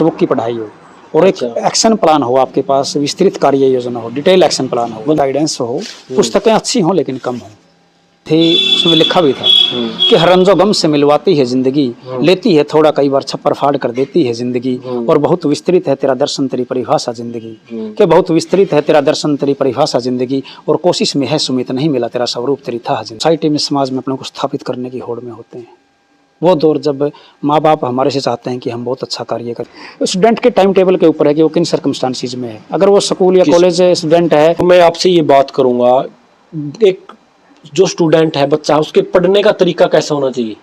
Book की पढ़ाई हो और एक एक्शन प्लान हो आपके पास, विस्तृत कार्य योजना हो, डिटेल एक्शन प्लान हो, गाइडेंस हो, पुस्तकें अच्छी हों लेकिन कम हो। थी उसमें लिखा भी था कि हर रंजो गम से मिलवाती है जिंदगी, लेती है थोड़ा कई बार छप्पर फाड़ कर देती है जिंदगी, और बहुत विस्तृत है तेरा दर्शन तेरी परिभाषा जिंदगी, कि बहुत विस्तृत है तेरा दर्शन तेरी परिभाषा जिंदगी, और कोशिश में है सुमित नहीं मिला तेरा स्वरूप तेरी था जिंदगी। सोसाइटी में, समाज में अपने को स्थापित करने की होड़ में होते हैं। वो दौर जब माँ बाप हमारे से चाहते हैं कि हम बहुत अच्छा कार्य करें। स्टूडेंट के टाइम टेबल के ऊपर है कि वो किन सर्कमस्टांसिस में है। अगर वो स्कूल या कॉलेज स्टूडेंट है, मैं आपसे ये बात करूंगा, एक जो स्टूडेंट है, बच्चा, उसके पढ़ने का तरीका कैसा होना चाहिए?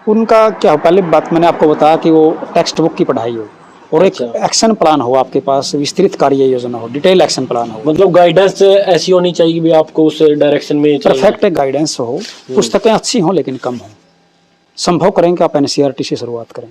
उनका क्या, पहले बात मैंने आपको बताया कि वो टेक्स्ट बुक की पढ़ाई हो और एक एक्शन प्लान हो आपके पास, विस्तृत कार्य योजना हो, डिटेल एक्शन प्लान हो। मतलब गाइडेंस ऐसी होनी चाहिए कि आपको उस डायरेक्शन में परफेक्ट गाइडेंस हो, पुस्तकें अच्छी हों लेकिन कम हो। संभव करें कि आप एनसीईआरटी से शुरुआत करें।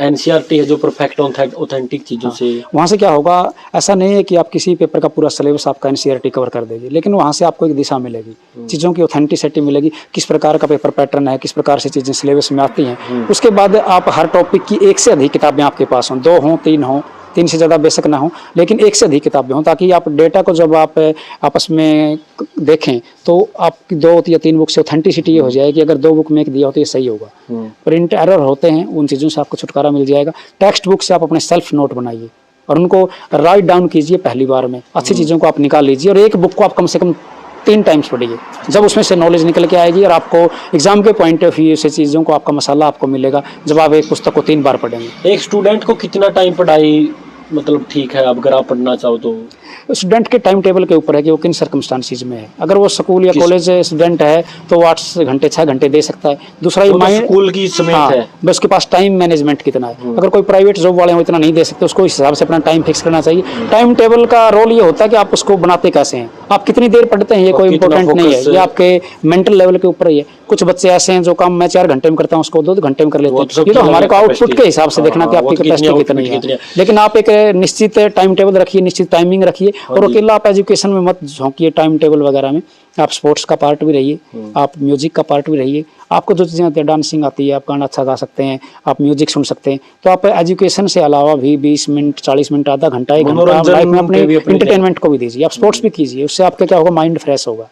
एनसीईआरटी है जो परफेक्ट ऑथेंटिक चीजों से। वहाँ से क्या होगा, ऐसा नहीं है कि आप किसी पेपर का पूरा सिलेबस आपका एनसीईआरटी कवर कर देगी, लेकिन वहाँ से आपको एक दिशा मिलेगी, चीज़ों की ऑथेंटिसिटी मिलेगी, किस प्रकार का पेपर पैटर्न है, किस प्रकार से चीज़ें सिलेबस में आती हैं। उसके बाद आप हर टॉपिक की एक से अधिक किताबें आपके पास हों, 2 हों, 3 हों, 3 से ज़्यादा बेशक ना हो, लेकिन एक से अधिक किताबें हों, ताकि आप डेटा को जब आप आपस में देखें तो आपकी 2 या 3 बुक से ऑथेंटिसिटी ये हो जाएगी, अगर 2 बुक में एक दिया हो तो ये सही होगा। प्रिंट एरर होते हैं, उन चीज़ों से आपको छुटकारा मिल जाएगा। टेक्स्ट बुक से आप अपने सेल्फ नोट बनाइए और उनको राइट डाउन कीजिए पहली बार में, अच्छी चीज़ों को आप निकाल लीजिए, और एक बुक को आप कम से कम 3 टाइम्स पढ़िए। जब उसमें से नॉलेज निकल के आएगी और आपको एग्जाम के पॉइंट ऑफ व्यू से चीज़ों को आपका मसाला आपको मिलेगा जब आप एक पुस्तक को 3 बार पढ़ेंगे। एक स्टूडेंट को कितना टाइम पढ़ाई मतलब ठीक है, अगर आप पढ़ना चाहो तो? स्टूडेंट के टाइम टेबल के ऊपर है कि वो किन सर्कमस्टांसिस में है। अगर वो स्कूल या कॉलेज स्टूडेंट है तो वो 8 घंटे 6 घंटे दे सकता है। दूसरा ये माइंड स्कूल की समेत है, बस उसके पास टाइम मैनेजमेंट कितना है। अगर कोई प्राइवेट जॉब वाले हो इतना नहीं दे सकते, उसको इस हिसाब से अपना टाइम फिक्स करना चाहिए। टाइम टेबल का रोल ये होता है कि आप उसको बनाते कैसे हैं, आप कितनी देर पढ़ते हैं, ये कोई इंपॉर्टेंट नहीं है, ये आपके मेंटल लेवल के ऊपर ही है। कुछ बच्चे ऐसे हैं जो काम मैं 4 घंटे में करता हूँ उसको 2 घंटे में कर लेते हैं। ये तो हमारे को आउटपुट के हिसाब से देखना कि आपकी कैपेसिटी कितनी है। लेकिन आप एक निश्चित टाइम टेबल रखिए, निश्चित टाइमिंग रखिए, और अकेला आप एजुकेशन में मत झोंकिए टाइम टेबल वगैरह में। आप स्पोर्ट्स का पार्ट भी रहिए, आप म्यूजिक का पार्ट भी रहिए। आपको जो चीज़ें आती है, डांसिंग आती है, आप गाना अच्छा गा सकते हैं, आप म्यूजिक सुन सकते हैं, तो आप एजुकेशन से अलावा भी 20 मिनट 40 मिनट आधा घंटा 1 घंटा आप लाइफ में अपने इंटरटेनमेंट को भी दीजिए। आप स्पोर्ट्स भी कीजिए, उससे आपका क्या होगा, माइंड फ्रेश होगा।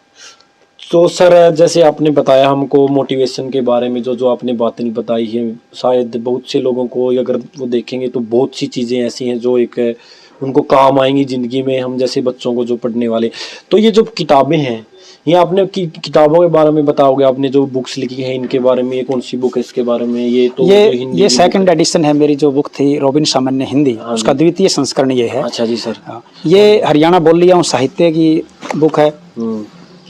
तो सर जैसे आपने बताया हमको मोटिवेशन के बारे में, जो आपने बातें बताई हैं, शायद बहुत से लोगों को अगर वो देखेंगे तो बहुत सी चीज़ें ऐसी हैं जो एक उनको काम आएंगी ज़िंदगी में, हम जैसे बच्चों को जो पढ़ने वाले। तो ये जो किताबें हैं, ये आपने किताबों के बारे में बताओगे, आपने जो बुक्स लिखी हैं इनके बारे में, ये कौन सी बुक है इसके बारे में? ये तो ये सेकंड एडिशन है मेरी जो बुक थी रॉबिन सामान्य हिंदी, उसका द्वितीय संस्करण ये है। अच्छा जी सर। ये हरियाणा बोलियां साहित्य की बुक है।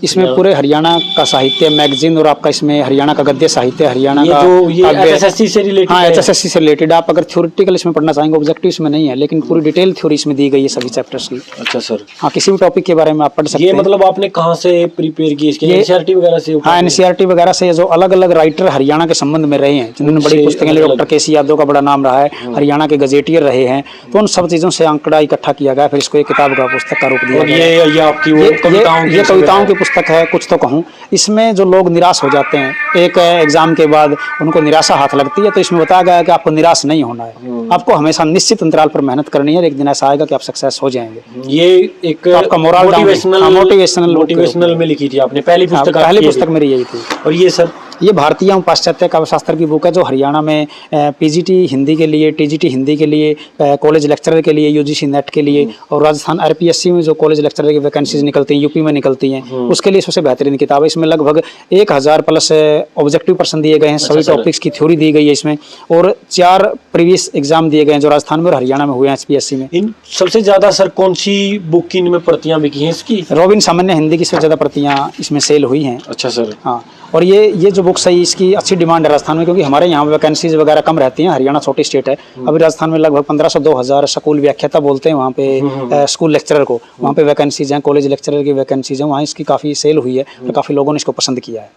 इसमें पूरे हरियाणा का साहित्य मैगजीन, और आपका इसमें हरियाणा का गद्य साहित्य, हरियाणा का जो ये एचएसएससी से रिलेटेड। हाँ, एचएसएससी से रिलेटेड। आप अगर थ्योरेटिकल इसमें पढ़ना चाहेंगे, ऑब्जेक्टिव इसमें नहीं है, लेकिन पूरी डिटेल थ्योरी इसमें दी गई है सभी चैप्टर्स की। अच्छा सर। हाँ, किसी भी टॉपिक के बारे में आप पढ़ सकते हैं। ये मतलब आपने कहाँ से प्रिपेयर की इसके? एनसीईआरटी वगैरह से? हाँ, एनसीईआरटी वगैरह से। जो अलग अलग राइटर हरियाणा के संबंध में रहे हैं, जिन्होंने बड़ी पुस्तकें लिखी, डॉक्टर केसी यादव का बड़ा नाम रहा है, हरियाणा के गजेटियर रहे हैं, तो उन सब चीज़ों से आंकड़ा इकट्ठा किया गया, फिर इसको एक किताब का पुस्तक का रूप दिया गया। ये आपकी वो कविताओं की पुस्तक है। कुछ तो कहूँ, इसमें जो लोग निराश हो जाते हैं एक एग्जाम के बाद, उनको निराशा हाथ लगती है, तो इसमें बताया गया है कि आपको निराश नहीं होना है, आपको हमेशा निश्चित अंतराल पर मेहनत करनी है, एक दिन ऐसा आएगा कि आप सक्सेस हो जाएंगे। ये एक तो आपका मोरल मोटिवेशनल में लिखी थी आपने, पहली पुस्तक मेरी यही थी। और ये सर, ये भारतीय एवं पाश्चात्य काव्यशास्त्र की बुक है, जो हरियाणा में पीजीटी हिंदी के लिए, टीजीटी हिंदी के लिए, कॉलेज लेक्चरर के लिए, यूजीसी नेट के लिए, और राजस्थान आरपीएससी में जो कॉलेज लेक्चरर की वैकेंसीज निकलती हैं, यूपी में निकलती हैं, उसके लिए सबसे बेहतरीन किताब है। इसमें लगभग 1000 प्लस ऑब्जेक्टिव प्रश्न दिए गए हैं, सभी टॉपिक्स की थ्योरी दी गई है इसमें, और 4 प्रीवियस एग्जाम दिए गए हैं जो राजस्थान में और हरियाणा में हुए हैं एचपीएससी में। इन सबसे ज्यादा सर कौन सी बुक की इनमें प्रतियां बिकी हैं इसकी? रॉबिन सामान्य हिंदी की सबसे ज्यादा प्रतियां इसमें सेल हुई हैं। अच्छा सर। हाँ, और ये जो बुक्स है इसकी अच्छी डिमांड है राजस्थान में, क्योंकि हमारे यहाँ वैकेंसीज वगैरह कम रहती हैं। हरियाणा छोटी स्टेट है, अभी राजस्थान में लगभग 1500-2000 स्कूल व्याख्याता बोलते हैं वहाँ पे, स्कूल लेक्चरर को वहाँ पे वैकेंसीज हैं, कॉलेज लेक्चरर की वैकेंसीज हैं, वहाँ इसकी काफ़ी सेल हुई है, तो काफ़ी लोगों ने इसको पसंद किया है।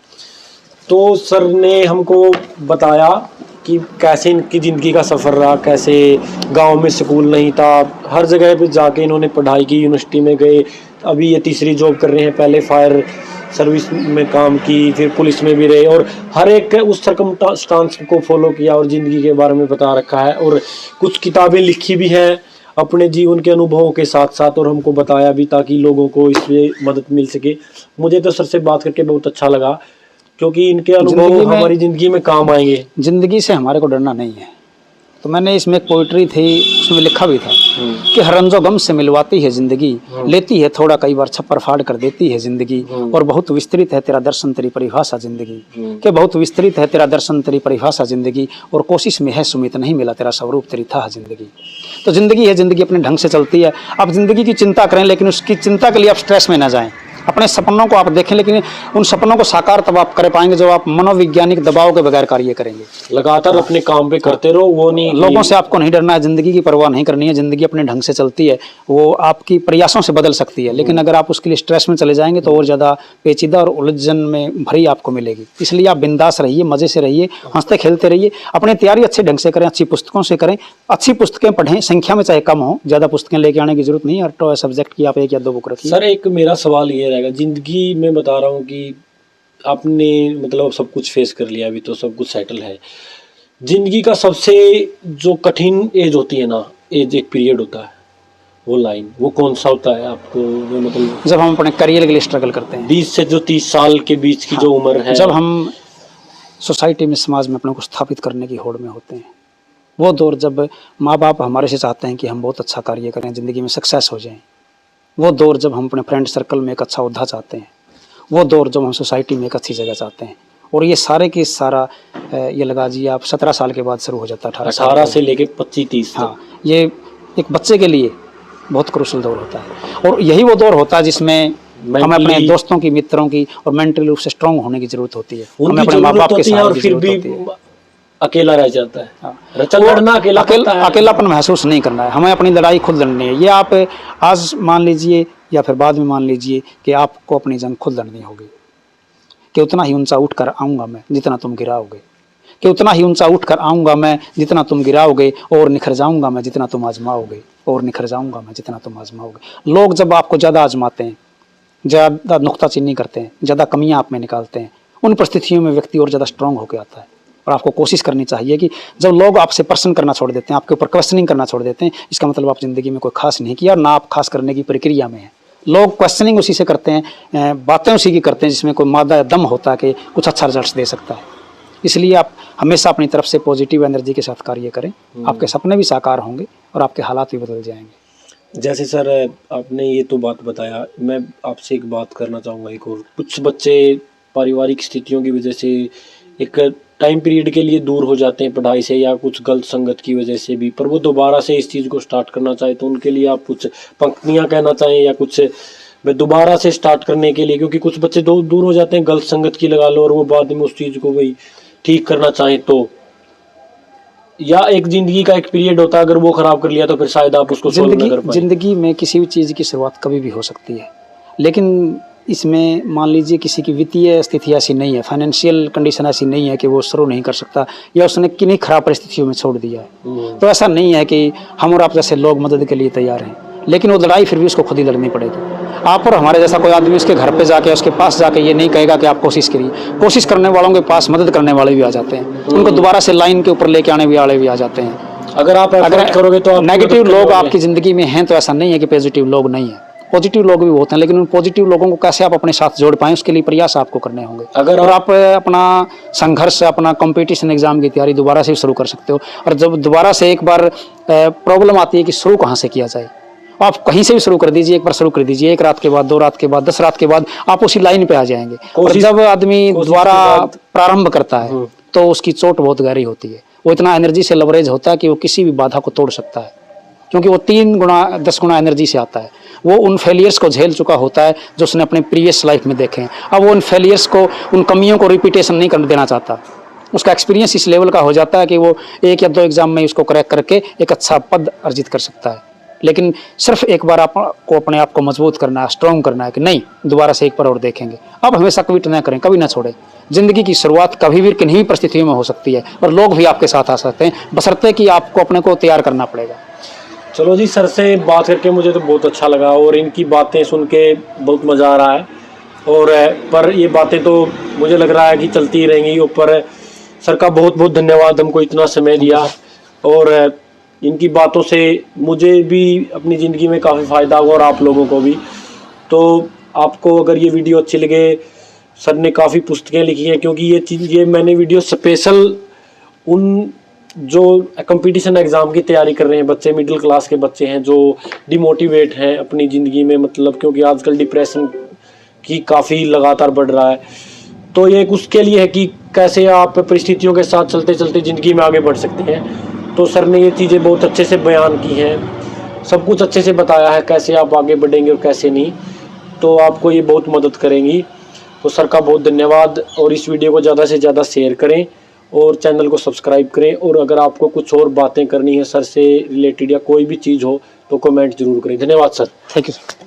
तो सर ने हमको बताया कि कैसे इनकी ज़िंदगी का सफ़र रहा, कैसे गांव में स्कूल नहीं था, हर जगह पे जाके इन्होंने पढ़ाई की, यूनिवर्सिटी में गए, अभी ये तीसरी जॉब कर रहे हैं, पहले फायर सर्विस में काम की, फिर पुलिस में भी रहे और हर एक उस सर्कमस्टांस को फॉलो किया और ज़िंदगी के बारे में बता रखा है। और कुछ किताबें लिखी भी हैं अपने जीवन के अनुभवों के साथ साथ, और हमको बताया भी ताकि लोगों को इससे मदद मिल सके। मुझे तो सर से बात करके बहुत अच्छा लगा, क्योंकि इनके अनुभव हमारी ज़िंदगी में काम आएंगे। ज़िंदगी से हमारे को डरना नहीं है। तो मैंने इसमें एक पोइट्री थी, उसमें लिखा भी था कि हरंजो गम से मिलवाती है ज़िंदगी, लेती है थोड़ा कई बार छप्पर फाड़ कर देती है ज़िंदगी, और बहुत विस्तृत है तेरा दर्शन तेरी परिभाषा ज़िंदगी, कि बहुत विस्तृत है तेरा दर्शन तेरी परिभाषा ज़िंदगी, और कोशिश में है सुमित नहीं मिला तेरा स्वरूप तेरी था ज़िंदगी। तो ज़िंदगी है, ज़िंदगी अपने ढंग से चलती है। आप ज़िंदगी की चिंता करें, लेकिन उसकी चिंता के लिए आप स्ट्रेस में ना जाएं। अपने सपनों को आप देखें, लेकिन उन सपनों को साकार तब आप कर पाएंगे जब आप मनोवैज्ञानिक दबाव के बगैर कार्य करेंगे। लगातार अपने काम पे करते रहो, वो नहीं, लोगों से आपको नहीं डरना है, ज़िंदगी की परवाह नहीं करनी है। ज़िंदगी अपने ढंग से चलती है, वो आपकी प्रयासों से बदल सकती है, लेकिन अगर आप उसके लिए स्ट्रेस में चले जाएंगे तो और ज़्यादा पेचीदा और उलझन में भरी आपको मिलेगी। इसलिए आप बिंदास रहिए, मज़े से रहिए, हंसते खेलते रहिए, अपनी तैयारी अच्छे ढंग से करें, अच्छी पुस्तकों से करें, अच्छी पुस्तकें पढ़ें, संख्या में चाहे कम हो, ज़्यादा पुस्तकें लेके आने की जरूरत नहीं है। हर सब्जेक्ट की आप 1 या 2 बुक रखिए। सर एक मेरा सवाल ये रहेगा, ज़िंदगी में बता रहा हूँ कि आपने मतलब सब कुछ फेस कर लिया, अभी तो सब कुछ सेटल है। जिंदगी का सबसे जो कठिन एज होती है ना, एज एक पीरियड होता है, वो लाइन वो कौन सा होता है आपको? वो मतलब जब हम अपने करियर के लिए स्ट्रगल करते हैं, 20 से जो 30 साल के बीच की जो उम्र है, जब हम सोसाइटी में, समाज में अपने को स्थापित करने की होड़ में होते हैं, वो दौर जब माँ बाप हमारे से चाहते हैं कि हम बहुत अच्छा कार्य करें, ज़िंदगी में सक्सेस हो जाएं, वो दौर जब हम अपने फ्रेंड सर्कल में एक अच्छा ओहदा चाहते हैं, वो दौर जब हम सोसाइटी में एक अच्छी जगह चाहते हैं, और ये सारे के सारा ये लगा जी आप 17 साल के बाद शुरू हो जाता है, 18 से लेके 25-30 तक। हाँ, ये एक बच्चे के लिए बहुत क्रूशल दौर होता है, और यही वो दौर होता है जिसमें हमें अपने दोस्तों की, मित्रों की और मेंटली रूप से स्ट्रांग होने की जरूरत होती है। हमें अपने माँ बाप के साथ फिर भी अकेला रह जाता है। हाँ। लड़ना अकेलापन महसूस नहीं करना है, हमें अपनी लड़ाई खुद लड़नी है। ये आप आज मान लीजिए या फिर बाद में मान लीजिए कि आपको अपनी जंग खुद लड़नी होगी, कि उतना ही ऊंचा उठ कर आऊँगा मैं जितना तुम गिराओगे, कि उतना ही ऊंचा उठ कर आऊँगा मैं जितना तुम गिराओगे, और निखर जाऊँगा मैं जितना तुम आजमाओगे, और निखर जाऊँगा मैं जितना तुम आजमाओगे। लोग जब आपको ज़्यादा आजमाते हैं, ज़्यादा नुक्ताचीनी करते हैं, ज़्यादा कमियां आप में निकालते हैं, उन परिस्थितियों में व्यक्ति और ज़्यादा स्ट्रांग होकर आता है। और आपको कोशिश करनी चाहिए कि जब लोग आपसे प्रश्न करना छोड़ देते हैं, आपके ऊपर क्वेश्चनिंग करना छोड़ देते हैं, इसका मतलब आप ज़िंदगी में कोई खास नहीं किया, ना आप खास करने की प्रक्रिया में हैं। लोग क्वेश्चनिंग उसी से करते हैं, बातें उसी की करते हैं जिसमें कोई मादा दम होता है कि कुछ अच्छा रिजल्ट दे सकता है। इसलिए आप हमेशा अपनी तरफ से पॉजिटिव एनर्जी के साथ कार्य करें, आपके सपने भी साकार होंगे और आपके हालात भी बदल जाएंगे। जैसे सर आपने ये तो बात बताया, मैं आपसे एक बात करना चाहूँगा एक और। कुछ बच्चे पारिवारिक स्थितियों की वजह से एक टाइम पीरियड के लिए दूर हो जाते हैं पढ़ाई से, या कुछ गलत संगत की वजह से भी, पर वो दोबारा से इस चीज़ को स्टार्ट करना चाहे तो उनके लिए आप कुछ पंक्तियाँ कहना चाहें, या कुछ दोबारा से स्टार्ट करने के लिए? क्योंकि कुछ बच्चे दूर हो जाते हैं गलत संगत की लगा लो, और वो बाद में उस चीज़ को वही ठीक करना चाहें तो, या एक जिंदगी का एक पीरियड होता है, अगर वो खराब कर लिया तो फिर शायद आप उसको सोल्व ना कर पाएं। जिंदगी में किसी भी चीज़ की शुरुआत कभी भी हो सकती है, लेकिन इसमें मान लीजिए किसी की वित्तीय स्थिति ऐसी नहीं है, फाइनेंशियल कंडीशन ऐसी नहीं है कि वो शुरू नहीं कर सकता, या उसने किन्हीं खराब परिस्थितियों में छोड़ दिया है, तो ऐसा नहीं है कि हम और आप जैसे लोग मदद के लिए तैयार हैं, लेकिन वो लड़ाई फिर भी उसको खुद ही लड़नी पड़ेगी। आप और हमारे जैसा कोई आदमी उसके घर पे जाके, उसके पास जाके ये नहीं कहेगा कि आप कोशिश करिए। कोशिश करने वालों के पास मदद करने वाले भी आ जाते हैं, उनको दोबारा से लाइन के ऊपर लेके आने वाले भी आ जाते हैं। अगर आप करोगे तो नेगेटिव लोग आपकी ज़िंदगी में हैं तो ऐसा नहीं है कि पॉजिटिव लोग नहीं हैं, पॉजिटिव लोग भी होते हैं, लेकिन उन पॉजिटिव लोगों को कैसे आप अपने साथ जोड़ पाएं, उसके लिए प्रयास आपको करने होंगे। अगर और आप अपना संघर्ष, अपना कंपटीशन एग्जाम की तैयारी दोबारा से शुरू कर सकते हो। और जब दोबारा से एक बार प्रॉब्लम आती है कि शुरू कहाँ से किया जाए, आप कहीं से भी शुरू कर दीजिए, एक बार शुरू कर दीजिए, 1 रात के बाद, 2 रात के बाद, 10 रात के बाद आप उसी लाइन पे आ जाएंगे। और जब आदमी दोबारा प्रारंभ करता है तो उसकी चोट बहुत गहरी होती है, वो इतना एनर्जी से लवरेज होता है कि वो किसी भी बाधा को तोड़ सकता है, क्योंकि वो 3 गुना 10 गुना एनर्जी से आता है। वो उन फेलियर्स को झेल चुका होता है जो उसने अपने प्रीवियस लाइफ में देखे हैं। अब वो उन फेलियर्स को, उन कमियों को रिपीटेशन नहीं करने देना चाहता। उसका एक्सपीरियंस इस लेवल का हो जाता है कि वो 1 या 2 एग्जाम में उसको क्रैक करके एक अच्छा पद अर्जित कर सकता है। लेकिन सिर्फ एक बार आपको अपने आप को मजबूत करना है, स्ट्रॉन्ग करना है कि नहीं, दोबारा से एक बार और देखेंगे। अब हमेशा क्विट ना करें, कभी ना छोड़ें। जिंदगी की शुरुआत कभी भी किन्हीं भी परिस्थितियों में हो सकती है, और लोग भी आपके साथ आ सकते हैं, बशर्ते कि आपको अपने को तैयार करना पड़ेगा। चलो जी, सर से बात करके मुझे तो बहुत अच्छा लगा, और इनकी बातें सुन के बहुत मज़ा आ रहा है। और पर ये बातें तो मुझे लग रहा है कि चलती ही रहेंगी। ऊपर सर का बहुत बहुत धन्यवाद, हमको इतना समय दिया, और इनकी बातों से मुझे भी अपनी ज़िंदगी में काफ़ी फ़ायदा हुआ और आप लोगों को भी। तो आपको अगर ये वीडियो अच्छी लगे, सर ने काफ़ी पुस्तकें लिखी हैं, क्योंकि ये मैंने वीडियो स्पेशल उन जो कंपटीशन एग्ज़ाम की तैयारी कर रहे हैं बच्चे, मिडिल क्लास के बच्चे हैं जो डिमोटिवेट हैं अपनी ज़िंदगी में, मतलब क्योंकि आजकल डिप्रेशन की काफ़ी लगातार बढ़ रहा है। तो ये उसके लिए है कि कैसे आप परिस्थितियों के साथ चलते चलते ज़िंदगी में आगे बढ़ सकते हैं। तो सर ने ये चीज़ें बहुत अच्छे से बयान की हैं, सब कुछ अच्छे से बताया है कैसे आप आगे बढ़ेंगे और कैसे नहीं। तो आपको ये बहुत मदद करेंगी। तो सर का बहुत धन्यवाद, और इस वीडियो को ज़्यादा से ज़्यादा शेयर करें और चैनल को सब्सक्राइब करें। और अगर आपको कुछ और बातें करनी है सर से रिलेटेड या कोई भी चीज़ हो तो कमेंट जरूर करें। धन्यवाद सर। Thank you sir.